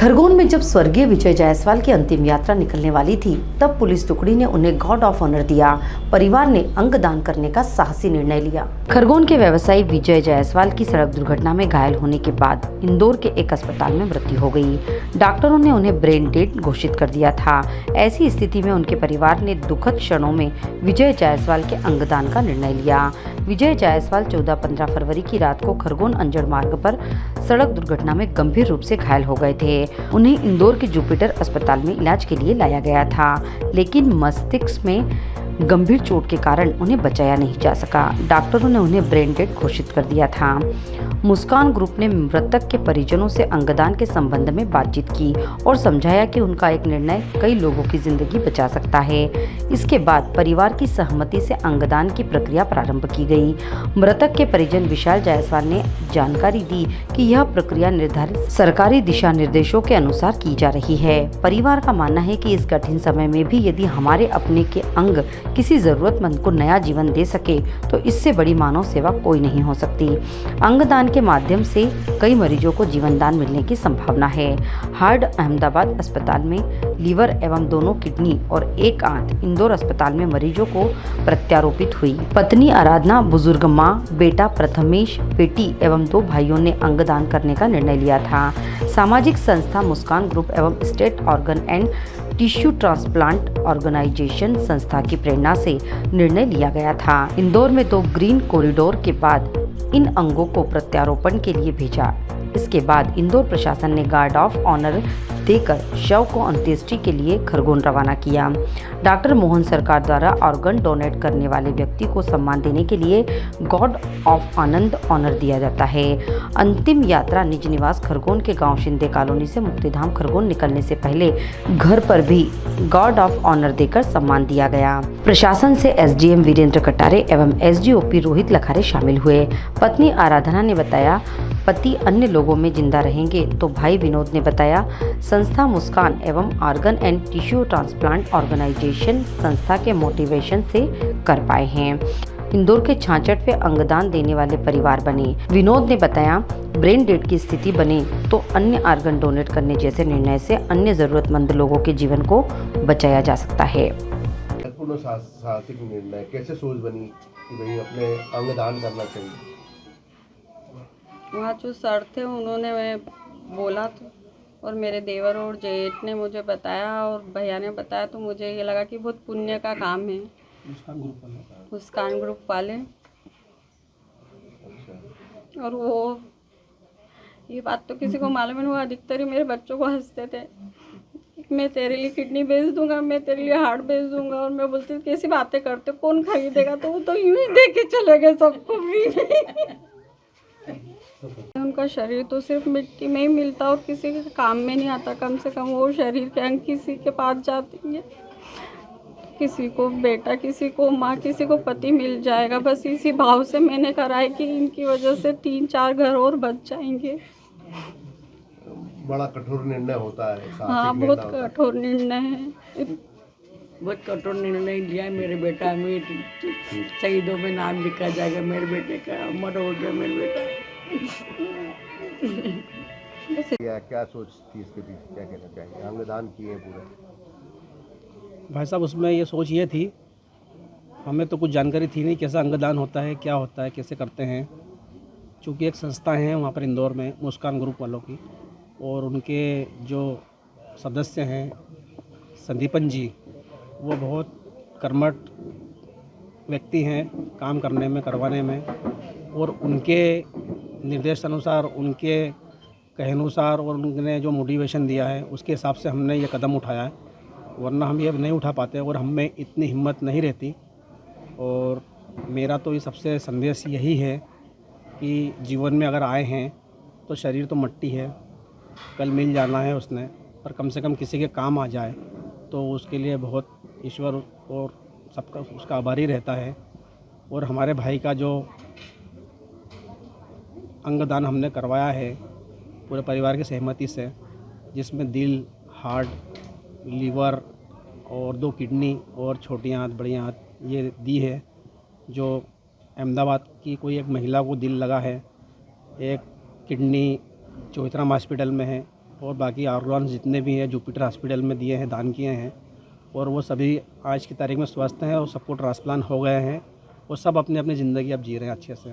खरगोन में जब स्वर्गीय विजय जायसवाल की अंतिम यात्रा निकलने वाली थी, तब पुलिस टुकड़ी ने उन्हें गॉड ऑफ ऑनर दिया। परिवार ने अंग दान करने का साहसी निर्णय लिया। खरगोन के व्यवसायी विजय जायसवाल की सड़क दुर्घटना में घायल होने के बाद इंदौर के एक अस्पताल में मृत्यु हो गई। डॉक्टरों ने उन्हें ब्रेन डेड घोषित कर दिया था। ऐसी स्थिति में उनके परिवार ने दुखद क्षणों में विजय जायसवाल के अंगदान का निर्णय लिया। विजय जायसवाल 14-15 फरवरी की रात को खरगोन अंजड़ मार्ग पर सड़क दुर्घटना में गंभीर रूप से घायल हो गए थे। उन्हें इंदौर के जुपिटर अस्पताल में इलाज के लिए लाया गया था, लेकिन मस्तिष्क में गंभीर चोट के कारण उन्हें बचाया नहीं जा सका। डॉक्टरों ने उन्हें ब्रेन डेड घोषित कर दिया था। मुस्कान ग्रुप ने मृतक के परिजनों से अंगदान के संबंध में बातचीत की और समझाया कि उनका एक निर्णय कई लोगों की जिंदगी बचा सकता है। इसके बाद परिवार की सहमति से अंगदान की प्रक्रिया प्रारंभ की गई। मृतक के परिजन विशाल जायसवाल ने जानकारी दी कि यह प्रक्रिया निर्धारित सरकारी दिशा निर्देशों के अनुसार की जा रही है। परिवार का मानना है कि इस कठिन समय में भी यदि हमारे अपने के अंग किसी जरूरतमंद को नया जीवन दे सके तो इससे बड़ी मानव सेवा कोई नहीं हो सकती। अंगदान के माध्यम से कई मरीजों को जीवन दान मिलने की संभावना है। हार्ड अहमदाबाद अस्पताल में लीवर एवं दोनों किडनी और एक आंत इंदौर अस्पताल में मरीजों को प्रत्यारोपित हुई। पत्नी आराधना, बुजुर्ग माँ, बेटा प्रथमेश, बेटी एवं 2 भाइयों ने अंगदान करने का निर्णय लिया था। सामाजिक संस्था मुस्कान ग्रुप एवं state organ and tissue transplant organisation संस्था की प्रेरणा से निर्णय लिया गया था। इंदौर में 2 ग्रीन कॉरिडोर के बाद इन अंगों को प्रत्यारोपण के लिए भेजा। इसके बाद इंदौर प्रशासन ने गार्ड ऑफ ऑनर देकर शव को अंत्येष्टि के लिए खरगोन रवाना किया। डॉक्टर मोहन सरकार द्वारा ऑर्गन डोनेट करने वाले व्यक्ति को सम्मान देने के लिए गॉड ऑफ आनंद ऑनर दिया जाता है। अंतिम यात्रा निज निवास खरगोन के गांव शिंदे कॉलोनी से मुक्तिधाम खरगोन निकलने से पहले घर पर भी गॉड ऑफ ऑनर देकर सम्मान दिया गया। प्रशासन से एसडीएम वीरेंद्र कटारे एवं एसडीओपी रोहित लखारे शामिल हुए। पत्नी आराधना ने बताया, पति अन्य लोगों में जिंदा रहेंगे तो भाई विनोद ने बताया, संस्था मुस्कान एवं organ and tissue transplant organisation संस्था के मोटिवेशन से कर पाए हैं। इंदौर के 66वें अंगदान देने वाले परिवार बने। विनोद ने बताया, ब्रेन डेड की स्थिति बने तो अन्य ऑर्गन डोनेट करने जैसे निर्णय से अन्य जरूरतमंद लोगों के जीवन को बचाया जा सकता है। साहसिक निर्णय कैसे सोच बनी कि भाई अपने अंगदान करना चाहिए? वहाँ जो सर थे उन्होंने बोला तो, और मेरे देवर और जेठ ने मुझे बताया और भैया ने बताया, तो मुझे ये लगा कि बहुत पुण्य का काम है। मुस्कान ग्रुप वाले। और वो ये बात तो किसी को मालूम नहीं हुआ, अधिकतर ही मेरे बच्चों को हंसते थे, मैं तेरे लिए किडनी बेच दूंगा, मैं तेरे लिए हार्ट बेच दूंगा। और मैं बोलती कैसी बातें करते, कौन खरीदेगा? तो वो तो यूं ही दे के चले गए सबको भी। उनका शरीर तो सिर्फ मिट्टी में ही मिलता और किसी के काम में नहीं आता। कम से कम वो शरीर के अंग किसी के पास जाती है, किसी को बेटा, किसी को माँ, किसी को पति मिल जाएगा। बस इसी भाव से मैंने कराई कि इनकी वजह से 3-4 घर और बच जाएंगे। बड़ा कठोर निर्णय होता है। हाँ, बहुत कठोर निर्णय है। बहुत कठोर निर्णय लिया। मेरे बेटा में शहीदों में नाम लिखा जाएगा, मेरे बेटे का अमर हो गया मेरे बेटा। क्या सोच थी इसके पीछे, क्या कहना चाहिए? अंगदान किए पूरे भाई साहब, उसमें ये सोच ये थी, हमें तो कुछ जानकारी थी नहीं कैसा अंगदान होता है, क्या होता है, कैसे करते हैं। चूँकि एक संस्था है वहाँ पर इंदौर में मुस्कान ग्रुप वालों की, और उनके जो सदस्य हैं संदीपन जी, वो बहुत कर्मठ व्यक्ति हैं काम करने में, करवाने में। और उनके निर्देश अनुसार, उनके कहानुसार और उन्होंने जो मोटिवेशन दिया है उसके हिसाब से हमने ये कदम उठाया है, वरना हम ये नहीं उठा पाते और हम में इतनी हिम्मत नहीं रहती। और मेरा तो ये सबसे संदेश यही है कि जीवन में अगर आए हैं तो शरीर तो मिट्टी है, कल मिल जाना है उसने, पर कम से कम किसी के काम आ जाए तो उसके लिए बहुत ईश्वर और सबका उसका आभारी रहता है। और हमारे भाई का जो अंगदान हमने करवाया है पूरे परिवार की सहमति से, जिसमें दिल, हार्ट, लीवर और 2 किडनी और छोटी आंत, बड़ी आंत ये दी है। जो अहमदाबाद की कोई एक महिला को दिल लगा है, एक किडनी चौथराम हॉस्पिटल में है और बाकी ऑर्गन्स जितने भी हैं जुपिटर हॉस्पिटल में दिए हैं, दान किए हैं, और वो सभी आज की तारीख में स्वस्थ हैं और सबको ट्रांसप्लांट हो गए हैं और सब अपनी अपनी ज़िंदगी अब जी रहे हैं अच्छे से।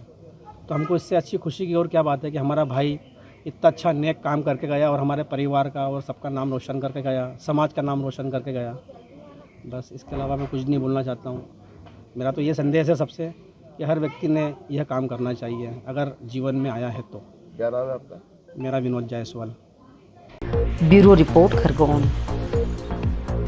तो हमको इससे अच्छी खुशी की और क्या बात है कि हमारा भाई इतना अच्छा नेक काम करके गया और हमारे परिवार का और सबका नाम रोशन करके गया, समाज का नाम रोशन करके गया। बस इसके अलावा मैं कुछ नहीं बोलना चाहता हूँ। मेरा तो ये संदेश है सबसे कि हर व्यक्ति ने यह काम करना चाहिए अगर जीवन में आया है तो। क्या नाम है आपका? मेरा विनोद जायसवाल। Bureau report Khargone.